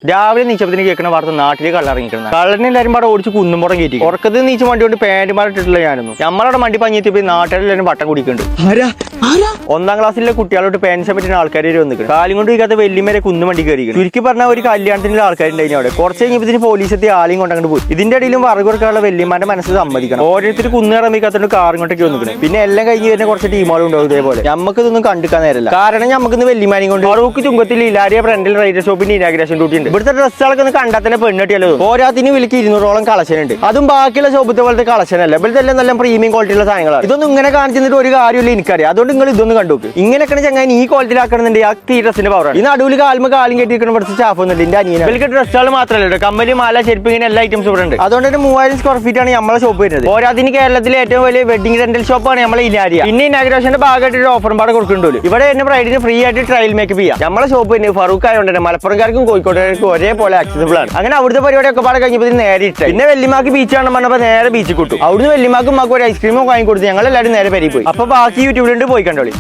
രാവിലെ നീച്ചപ്പത്തിന് കേൾക്കുന്ന വാർത്ത നാട്ടിലേക്ക് കള്ളിറങ്ങിക്കുന്നത് കള്ളനെ എല്ലാവരും പാടെ ഓടിച്ച് കുന്നുംപുറം കയറ്റി ഉറക്കത്തിൽ നീച്ച് വണ്ടി കൊണ്ട് പാൻറ് മാറിട്ടിട്ടില്ല ഞാനൊന്നും നമ്മളവിടെ വണ്ടി പഞ്ഞെത്തിയപ്പോൾ നാട്ടിലെല്ലാവരും വട്ടം കുടിക്കുന്നുണ്ട്. ഒന്നാം ക്ലാസ്സിലെ കുട്ടികളോട്ട് പാൻസ് പറ്റുന്ന ആൾക്കാർ വന്നിട്ടുണ്ട്. കാലും കൊണ്ട് ഇരിക്കാത്ത വെല്ലിമേരെ കുന്നു വണ്ടി കയറിയിരിക്കും. ചുരുക്കി പറഞ്ഞാൽ ഒരു കല്യാണത്തിന്റെ ആൾക്കാരുണ്ടായിരുന്നു അവിടെ. കുറച്ച് കഴിഞ്ഞപ്പോൾ പോലീസ് എത്തി ആളെയും കൊണ്ടങ്ങോട്ട് പോയി. ഇതിന്റെ ഇടയിലും വറക് കൊടുക്കാനുള്ള വെല്ലിമാരുടെ മനസ്സ് സമ്മതിക്കണം. ഓരോരുത്തർ കുന്നു കയറാൻ കാറും കൊണ്ടൊക്കെ വന്നിട്ടുണ്ട്. പിന്നെ എല്ലാം കഴിഞ്ഞ് വരുന്ന കുറച്ച് ടീമുകളും ഉണ്ടാവും ഇതേപോലെ. നമുക്ക് ഇതൊന്നും കണ്ടിക്കാൻ നേരല്ല. കാരണം നമുക്ക് വെല്ലിമാനെയും കൊണ്ട് ഫറൂഖ് ചുങ്കത്തിൽ ഇലാരിയ ഫ്രണ്ടിൽ റൈഡർ ഷോപ്പിന്റെ ഇനാഗ്രേഷൻ ഡ്യൂട്ടി ഉണ്ട്. ഇവിടുത്തെ ഡ്രസ്സുകളൊക്കെ ഒന്ന് കണ്ടാൽ തന്നെ പെണ്ണിട്ടിയല്ലോ. ഓരോത്തിന് വിലക്ക് 200ഓളം കളക്ഷൻ ഉണ്ട്. അതും ബാക്കിയുള്ള ഷോപ്പത്തെ പോലത്തെ കളക്ഷൻ അല്ല. ഇവിടുത്തെ എല്ലാം നല്ല പ്രീമിയം ക്വാളിറ്റിയുള്ള സാധനങ്ങളാണ്. ഇതൊന്നും ഇങ്ങനെ കാണിച്ചിട്ട് ഒരു കാര്യമില്ല എനിക്കറിയാം. അതുകൊണ്ട് നിങ്ങൾ ഇതൊന്നും കണ്ടു. ഇങ്ങനെയൊക്കെ ചങ്ങനെ ഈ ക്വാളിറ്റിയിലാക്കണമെന്നുണ്ട് ആ ഡ്രസ്സിന്റെ പവറാണ്. ഈ നടുവിൽ കാലും കെട്ടിയിരിക്കുന്ന കുറച്ച് സ്റ്റാഫ് ഒന്നുമില്ല. എന്റെ അനിയൻ ഇവർക്ക് ഡ്രസ്സുകൾ മാത്രമല്ല കമ്മല് മാല ചെരുപ്പ് ഇങ്ങനെ എല്ലാ ഐറ്റംസും ഇവിടെ ഉണ്ട്. അതുകൊണ്ട് തന്നെ 3000 സ്ക്വയർ ഫീറ്റ് ആണ് നമ്മളെ ഷോപ്പ് വരുന്നത്. പോരാതിന് കേരളത്തിലെ ഏറ്റവും വലിയ വെഡിംഗ് റെന്റൽ ഷോപ്പാണ് നമ്മളെ ഇലാരിയ. പിന്നെ ഇനാഗ്രേഷന്റെ ഭാഗമായിട്ട് ഒരു ഓഫറും പാടെ കൊടുക്കുന്നുണ്ടല്ലോ. ഇവിടെ തന്നെ ബ്രൈഡിന് ഫ്രീ ആയിട്ട് ട്രയൽ മേക്കപ്പ് ചെയ്യാം. നമ്മളെ ഷോപ്പ് തന്നെ ഫറൂഖ് ആയതുകൊണ്ട് തന്നെ മലപ്പുറംകാർക്കും കോഴിക്കോട്ടുകാർക്കും ഒരേപോലെ ആക്സസിബിൾ ആണ്. അങ്ങനെ അവിടുത്തെ പരിപാടിയൊക്കെ പാടെ കഴിഞ്ഞപ്പോൾ നേരെ ഇട്ടു. പിന്നെ വെല്ലിമാക്ക് ബീച്ച് കാണാൻ പറഞ്ഞപ്പോൾ നേരെ ബീച്ചിൽ കിട്ടും. അവിടുന്ന് വെല്ലിമാക്കും ഒരു ഐസ്ക്രീമും വാങ്ങി കൊടുത്ത് ഞങ്ങൾ എല്ലാവരും നേരെ പെരി പോയി. അപ്പൊ ബാക്കി യൂട്യൂബിലുണ്ട് പോയി കണ്ടോളി.